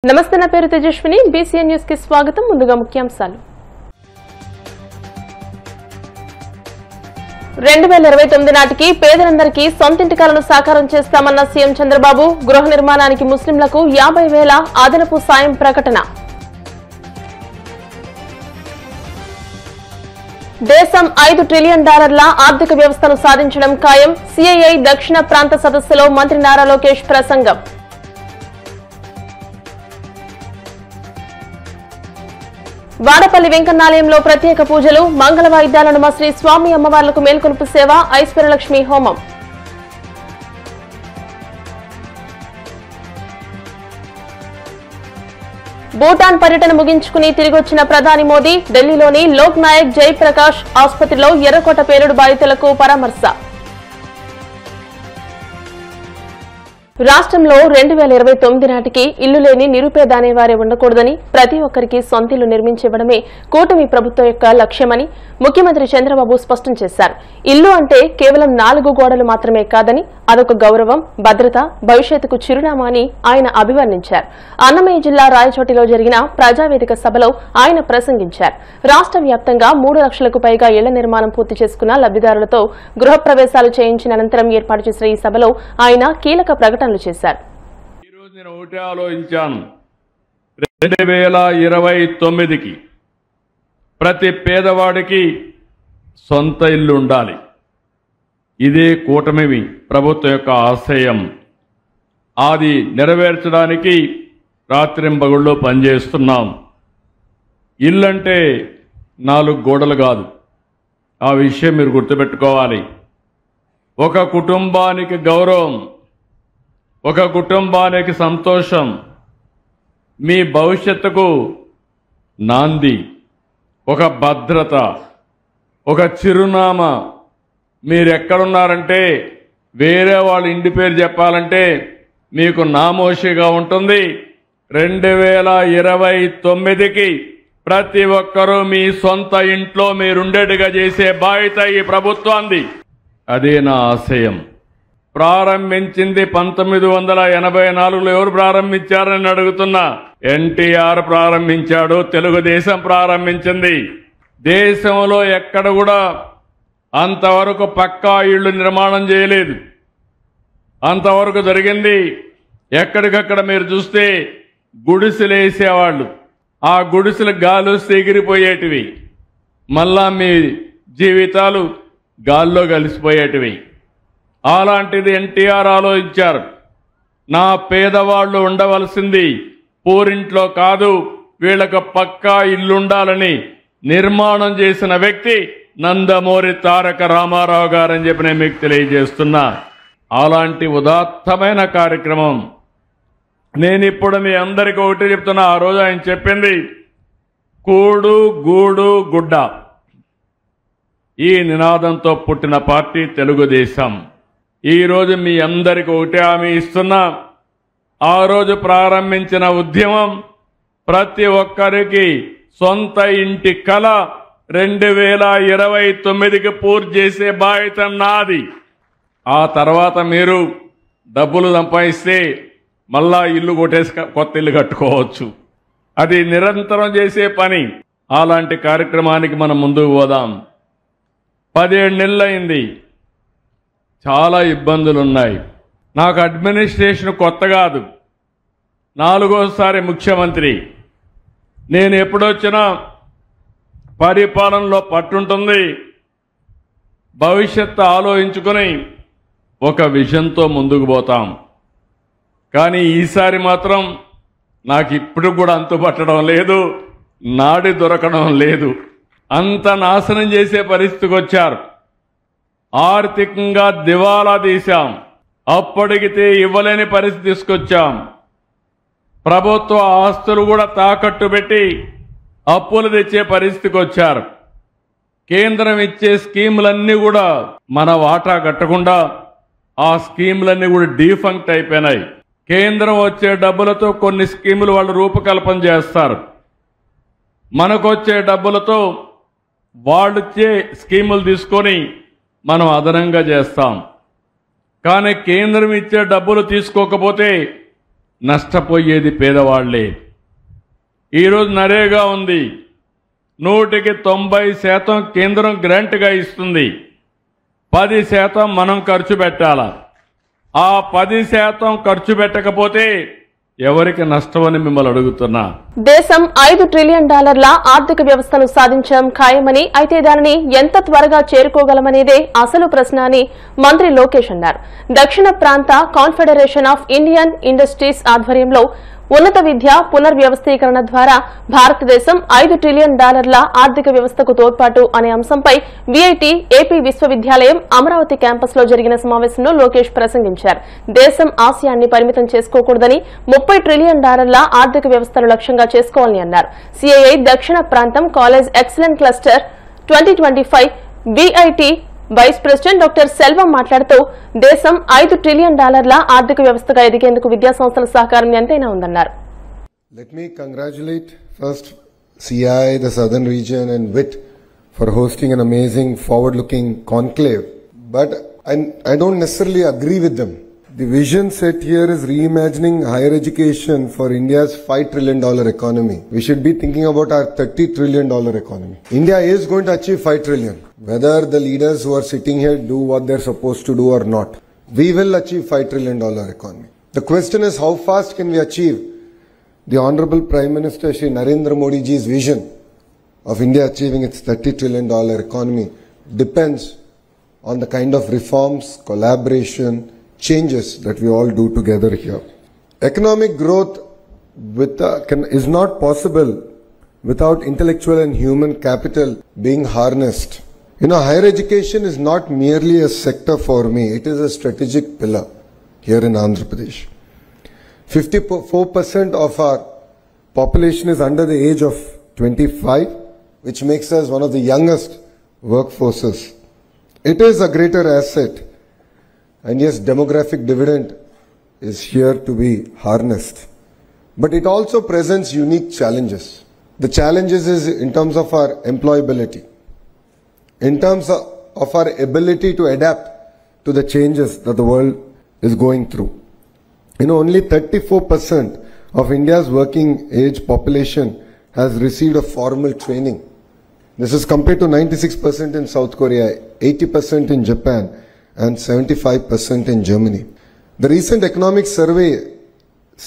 నమస్తే నా పేరు తేజస్విని బీసీఎన్ న్యూస్ కి స్వాగతం ముందుగా ముఖ్యాంశాలు 2029 నాటికి పేదలందరికీ సొంతింటి కలను సాకారం చేస్తామన్న సీఎం చంద్రబాబు గృహ నిర్మాణానికి ముస్లింలకు 50,000 అదనపు సాయం ప్రకటన దేశం $5 ట్రిలియన్ ఆర్థిక వ్యవస్థను సాధించడం ఖాయం సిఐఐ దక్షిణ ప్రాంత సదస్సులో మంత్రి నారా లోకేష్ ప్రసంగం వాడపల్లి వెంకన్నాలయంలో ప్రత్యేక పూజలు మంగళ వాయిద్యాల నడుమ శ్రీ స్వామి అమ్మవార్లకు మేల్కొలుపు సేవ ఐశ్వర్యలక్ష్మి హోమం భూటాన్ పర్యటన ముగించుకుని తిరిగొచ్చిన ప్రధాని మోదీ ఢిల్లీలోని లోక్ నాయక్ జయప్రకాష్ ఆసుపత్రిలో ఎర్రకోట పేలుడు బాధితులకు పరామర్శ రాష్ట్రంలో 2029 నాటికి ఇల్లు లేని నిరుపేద అనేవారే ఉండకూడదని ప్రతి ఒక్కరికి సొంతిల్లు నిర్మించివ్వడమే కూటమి ప్రభుత్వం యొక్క లక్ష్యమని ముఖ్యమంత్రి చంద్రబాబు స్పష్టం చేశారు. ఇల్లు అంటే కేవలం 4 గోడలు మాత్రమే కాదని అదొక గౌరవం, భద్రత, భవిష్యత్తుకు చిరునామా అని ఆయన అభివర్ణించారు. అన్నమయ్య జిల్లా రాయచోటిలో జరిగిన ప్రజావేదిక సభలో ఆయన ప్రసంగించారు. రాష్ట్ర వ్యాప్తంగా 3 లక్షలకు పైగా ఇళ్ల నిర్మాణం పూర్తి చేసుకున్న లబ్దిదారులతో గృహప్రవేశాలు చేయించిన అనంతరం ఏర్పాటు చేసిన ఈ సభలో ఆయన కీలక ప్రకటనలు చేశారు. ఈ రోజు నేను ఒకటే ఆలోచించాను, 2029కి ప్రతి పేదవాడికి సొంత ఇల్లు ఉండాలి. ఇదే కూటమి ప్రభుత్వం యొక్క ఆశయం. అది నెరవేర్చడానికి రాత్రింబగుళ్ళు పనిచేస్తున్నాం. ఇల్లంటే 4 గోడలు కాదు, ఆ విషయం మీరు గుర్తుపెట్టుకోవాలి. ఒక కుటుంబానికి గౌరవం, ఒక కుటుంబానికి సంతోషం, మీ భవిష్యత్తుకు నాంది, ఒక భద్రత, ఒక చిరునామా. మీరెక్కడున్నారంటే వేరే వాళ్ళ ఇంటి పేరు చెప్పాలంటే మీకు నామోషిగా ఉంటుంది. 2029కి ప్రతి ఒక్కరూ మీ సొంత ఇంట్లో మీరుండేట్టుగా చేసే బాధ్యత ఈ ప్రభుత్వాన్ని. అదే నా ఆశయం. ప్రారంభించింది 1984లో ఎవరు ప్రారంభించారని అడుగుతున్నా. ఎన్టీఆర్ ప్రారంభించాడు, తెలుగుదేశం ప్రారంభించింది. దేశంలో ఎక్కడ కూడా అంతవరకు పక్కా ఇళ్లు నిర్మాణం చేయలేదు. అంతవరకు జరిగింది ఎక్కడికక్కడ మీరు చూస్తే గుడిసెలు వేసేవాళ్ళు. ఆ గుడిసెలు గాలి వస్తే ఎగిరిపోయేటివి, మళ్ళా మీ జీవితాలు గాల్లో కలిసిపోయేటివి. అలాంటిది ఎన్టీఆర్ ఆలోచించారు. నా పేదవాళ్లు ఉండవలసింది పూరింట్లో కాదు, వీళ్ళకు పక్కా ఇల్లుండాలని నిర్మాణం చేసిన వ్యక్తి నందమూరి తారక రామారావు గారని చెప్పి నేను మీకు తెలియజేస్తున్నా. అలాంటి ఉదాత్తమైన కార్యక్రమం నేను ఇప్పుడు మీ అందరికీ ఒకటి చెప్తున్నా. ఆ రోజు ఆయన చెప్పింది కూడు గూడు గుడ్డ, ఈ నినాదంతో పుట్టిన పార్టీ తెలుగుదేశం. ఈరోజు మీ అందరికీ ఒకటే హామీ ఇస్తున్నా. ఆ రోజు ప్రారంభించిన ఉద్యమం ప్రతి ఒక్కరికి సొంత ఇంటి కల 2029కి పూర్తి చేసే బాధ్యత నాది. ఆ తర్వాత మీరు డబ్బులు సంపాదిస్తే మళ్ళా ఇల్లు కొట్టేసి కొత్త ఇల్లు కట్టుకోవచ్చు. అది నిరంతరం చేసే పని. అలాంటి కార్యక్రమానికి మనం ముందుకు పోదాం. 17 నెలలైంది, చాలా ఇబ్బందులున్నాయి. నాకు అడ్మినిస్ట్రేషన్ కొత్త కాదు, 4వసారి ముఖ్యమంత్రి. నేను ఎప్పుడొచ్చినా పరిపాలనలో పట్టుంటుంది. భవిష్యత్తు ఆలోచించుకొని ఒక విజన్తో ముందుకు పోతాం. కానీ ఈసారి మాత్రం నాకు ఇప్పుడు కూడా అంతుపట్టడం లేదు, నాడి దొరకడం లేదు. అంత నాశనం చేసే పరిస్థితికి వచ్చారు. ఆర్థికంగా దివాలా తీశాం, అప్పటికితే ఇవ్వలేని పరిస్థితి తీసుకొచ్చాం. ప్రభుత్వ ఆస్తులు కూడా తాకట్టు పెట్టి అప్పులు తెచ్చే పరిస్థితికి వచ్చారు. కేంద్రం ఇచ్చే స్కీములన్నీ కూడా మన వాటా కట్టకుండా ఆ స్కీములన్నీ కూడా డీఫంక్ట్ అయిపోయినాయి. కేంద్రం వచ్చే డబ్బులతో కొన్ని స్కీములు వాళ్ళు రూపకల్పన చేస్తారు, మనకొచ్చే డబ్బులతో వాళ్ళిచ్చే స్కీములు తీసుకొని మనం అదనంగా చేస్తాం. కానీ కేంద్రం ఇచ్చే డబ్బులు తీసుకోకపోతే నష్టపోయేది పేదవాళ్లే. ఈరోజు నరేగా ఉంది, 100% కేంద్రం గ్రాంట్గా ఇస్తుంది, 10% మనం ఖర్చు పెట్టాల. ఆ 10% ఖర్చు పెట్టకపోతే ఎవరికి నష్టమని మిమ్మల్ని అడుగుతున్నా. దేశం $5 ట్రిలియన్ ఆర్థిక వ్యవస్థను సాధించడం ఖాయమని, అయితే దానిని ఎంత త్వరగా చేరుకోగలమనేదే అసలు ప్రశ్న అని మంత్రి లోకేష్ అన్నారు. దక్షిణ ప్రాంత కాన్ఫెడరేషన్ ఆఫ్ ఇండియన్ ఇండస్ట్రీస్ ఆధ్వర్యంలో ఉన్నత విద్య పునర్వ్యవస్థీకరణ ద్వారా భారతదేశం $5 ట్రిలియన్ ఆర్థిక వ్యవస్థకు తోడ్పాటు అనే అంశంపై విఐటి ఏపీ విశ్వవిద్యాలయం అమరావతి క్యాంపస్ లో జరిగిన సమావేశంలో లోకేష్ ప్రసంగించారు. దేశం ఆసియాన్ని పరిమితం చేసుకోకూడదని, $30 ట్రిలియన్ ఆర్థిక వ్యవస్థను లక్ష్యంగా చేసుకోవాలని అన్నారు. సిఐఐ దక్షిణ ప్రాంతం college excellent cluster 2025 VIT vice president doctor Selvam మాట్లాడుతూ దేశం $5 ట్రిలియన్ ఆర్థిక వ్యవస్థగా ఎదిగేందుకు విద్యా సంస్థల సహకారం ఎంతైనా ఉందన్నారు. Let me congratulate first CI, the southern region, and WIT for hosting an amazing forward-looking conclave. But I don't necessarily agree with them. The vision set here is reimagining higher education for India's $5 trillion economy. We should be thinking about our $30 trillion economy. India is going to achieve $5 trillion. Whether the leaders who are sitting here do what they're supposed to do or not, we will achieve $5 trillion economy. The question is, how fast can we achieve the Honorable Prime Minister Shri Narendra Modi ji's vision of India achieving its $30 trillion economy depends on the kind of reforms, collaboration, changes that we all do together here. Economic growth is not possible without intellectual and human capital being harnessed. Higher education is not merely a sector for me, it is a strategic pillar here in Andhra Pradesh. 54% of our population is under the age of 25, which makes us one of the youngest workforces. It is a greater asset. And yes, demographic dividend is here to be harnessed. But it also presents unique challenges. The challenges is in terms of our employability, in terms of our ability to adapt to the changes that the world is going through. Only 34% of India's working age population has received a formal training. This is compared to 96% in South Korea, 80% in Japan, and 75% in Germany. The recent economic survey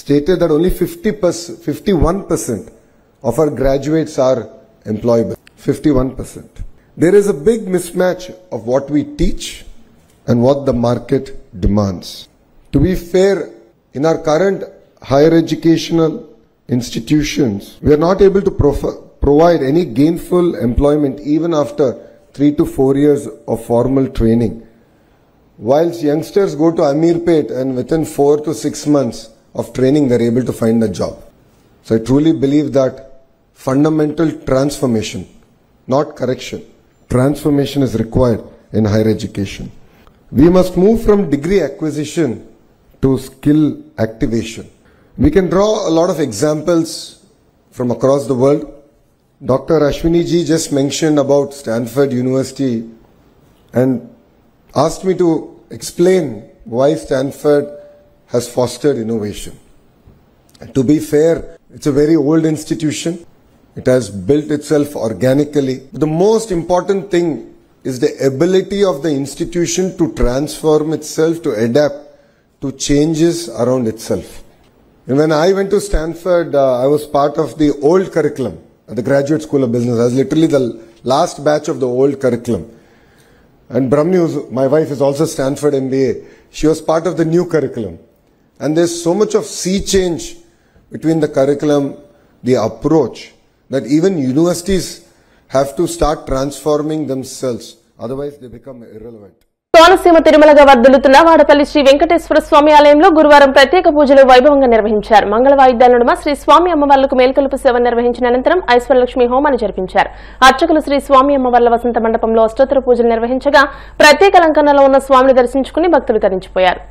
stated that only 51% of our graduates are employable. 51%. There is a big mismatch of what we teach and what the market demands. To be fair, in our current higher educational institutions, we are not able to provide any gainful employment even after 3 to 4 years of formal training. Whilst youngsters go to Ameerpet and within 4 to 6 months of training they are able to find a job. So I truly believe that fundamental transformation, not correction, transformation is required in higher education. We must move from degree acquisition to skill activation. We can draw a lot of examples from across the world. Dr. Ashwini ji just mentioned about Stanford University and asked me to explain why Stanford has fostered innovation. And to be fair, it's a very old institution. It has built itself organically. The most important thing is the ability of the institution to transform itself, to adapt to changes around itself. And when I went to Stanford, I was part of the old curriculum at the Graduate School of Business. I was literally the last batch of the old curriculum. And Brahmni, my wife, is also Stanford MBA. She was part of the new curriculum. And there's so much of sea change between the curriculum, the approach, that even universities have to start transforming themselves. Otherwise, they become irrelevant. Konaseema తిరుమలగా వర్ధిల్లుతున్న Vadapalli Shri Venkateswara స్వామి ఆలయంలో గురువారం ప్రత్యేక పూజలు వైభవంగా నిర్వహించారు. మంగళ వాయిద్యాల నడుమ శ్రీ స్వామి అమ్మవార్లకు మేల్కొలుపు సేవ నిర్వహించిన అనంతరం ఐశ్వర్యలక్ష్మి హోమాన్ని జరిపించారు. అర్చకులు శ్రీ స్వామి అమ్మవార్ల వసంత మండపంలో అష్టోత్తర పూజలు నిర్వహించగా ప్రత్యేక అలంకరణలో ఉన్న స్వామిని దర్శించుకుని భక్తులు తరించిపోయారు.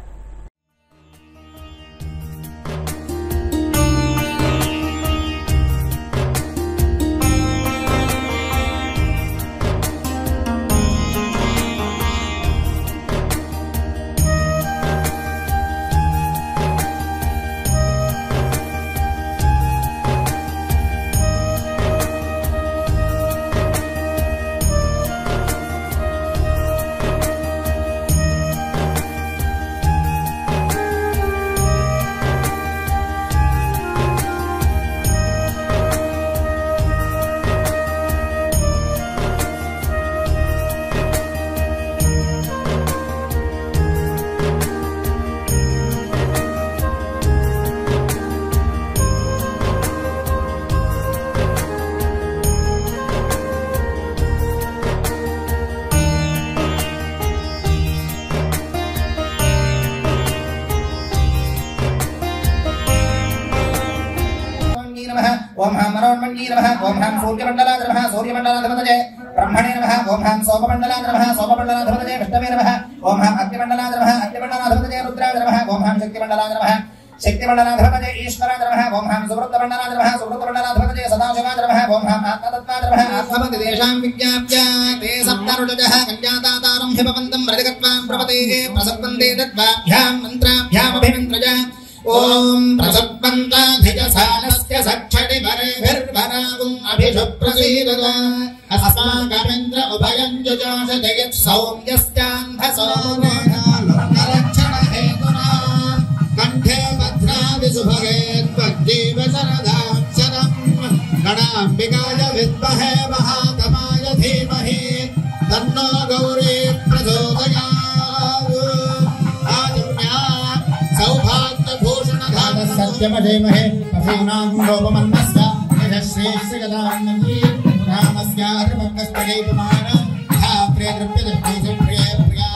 ఓం హం మనోన్మన్యే నమః ఓం హం సూర్యమండలాయ నమః సూర్యమండలాధిపతయే బ్రహ్మణే నమః ఓం హం సోమమండలాయ నమః సోమమండలాధిపతయే విష్ణవే నమః ఓం హం అగ్నిమండలాయ నమః అగ్నిమండలాధిపతయే రుద్రాయ నమః ఓం హం శక్తిమండలాయ నమః శక్తిమండలాధిపతయే ఈశ్వరాయ నమః ఓం హం సువృత్తమండలాయ నమః సువృత్తమండలాధిపతయే సదాశివాయ నమః ఓం హం ఆత్మతత్వాయ నమః ఆత్మవతి దేశాం విజ్ఞాప్య తే సప్తరుజః కన్యాదాతారం హిమవంతం రజగత్వాం ప్రపతేః ప్రసప్పంతే తద్వాభ్యాం మంత్రాభ్యాం అభిమంత్రజ ఓం ప్రసప్పంతాధిజసానస్య సక్షటి వరేభిర్వరాగుం అభిషుప్రసీదత అస్మాకమింద్ర ఉభయం జజాష జయత్ సౌమ్యస్యాంధసోమరక్షణ హేతునా కంఠే భద్రావిసుభగే త్వజ్జీవ శరదాక్షరం గణాంబికాయ విద్మహే మహాతమాయ ధీమహి తన్నో గౌరీ ప్రచోదయాత్ ఆజమ్యా సౌభాగ్యభూషణధార సత్యమజేమహే పశూనాం లోపమన్నస్య యశశ్రేష్ఠ గదాన్నమీ రామస్య హరిమంగస్తగైపుమాన ధాత్రే ద్రవ్యదృష్టి ప్రియ ప్రియా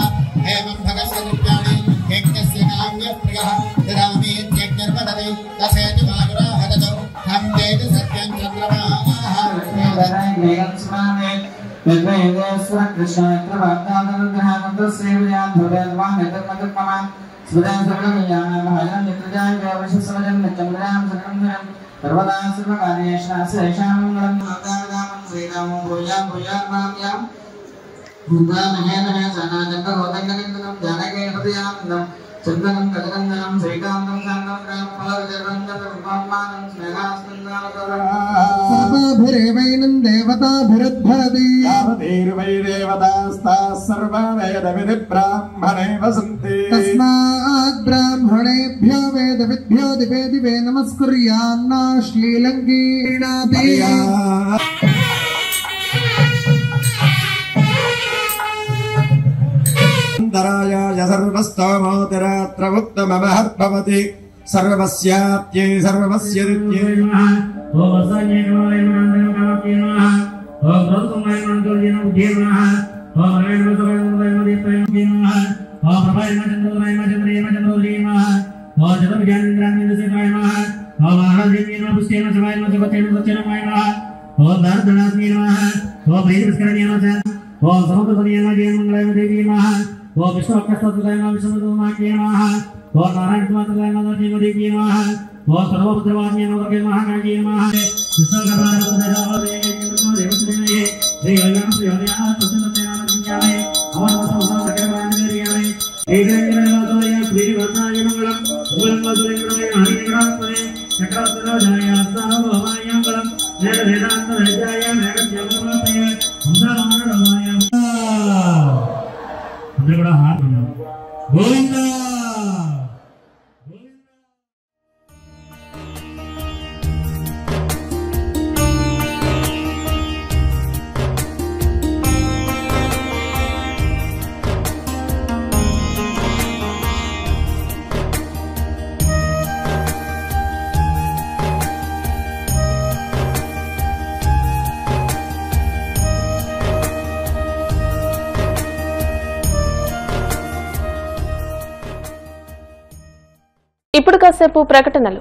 ఏవం భగస్య ద్రవ్యాణి యజ్ఞస్య కామ్య ప్రియః దదామి యజ్ఞర్వదతి తసేతి వాయురాహదతు హం తేజ సత్యం చంద్రమాః सर्वदा सर्वकार्येषां मंगलम श्रीरामो भूयां भूयां माम्यां भूता महेन्द्र सनातन गोतंगनिंदनं जानके हृदयानंदं चंदनं कदरंदनं श्रीकांतं शांतं रामफलजरवन्दं ब्रह्मानं स्नेहास्कंदालकरं देवताभिरुद्भवति वै देवतास्ताः सर्वा वेदविधिब्राह्मणे वसन्ति तस्मात् ब्राह्मणेभ्यो वेदविद्भ्यो दिवे दिवे नमस्कुर्यान्न श्लीलङ्कीणाति य सर्वस्तोमोतिरात्र उत्तममहद्भवति सर्वस्याप्यै सर्वस्य नित्यै ఓ విశ్వకస్తోత్రయ విశ్వమూర్తి నమః ఓ నారాయణమాతృయ దేవి నమః ఓ సర్వపుత్రవాణ్య నమః మహానాయ నమః విశ్వకర్మాదేవి దేవదేవే దేవయాం శ్రీయా తస్మతే నామజ్ఞానే అవనవసంసకరాణేరియానే ఏకైకరాయ శ్రీవర్ణాయ మంగళం మంగళమధురేంద్రాయ హరిగ్రాత్మనే చక్రవర్తరాజాయ సర్వభవాయ మంగళం వేద వేదాంత వేదాయ మేఘజ్యోతిర్మతే హంసరామాయ అందరూ కూడా హారతున్నారు గోవిందా ఇప్పుడు కాసేపు ప్రకటనలు.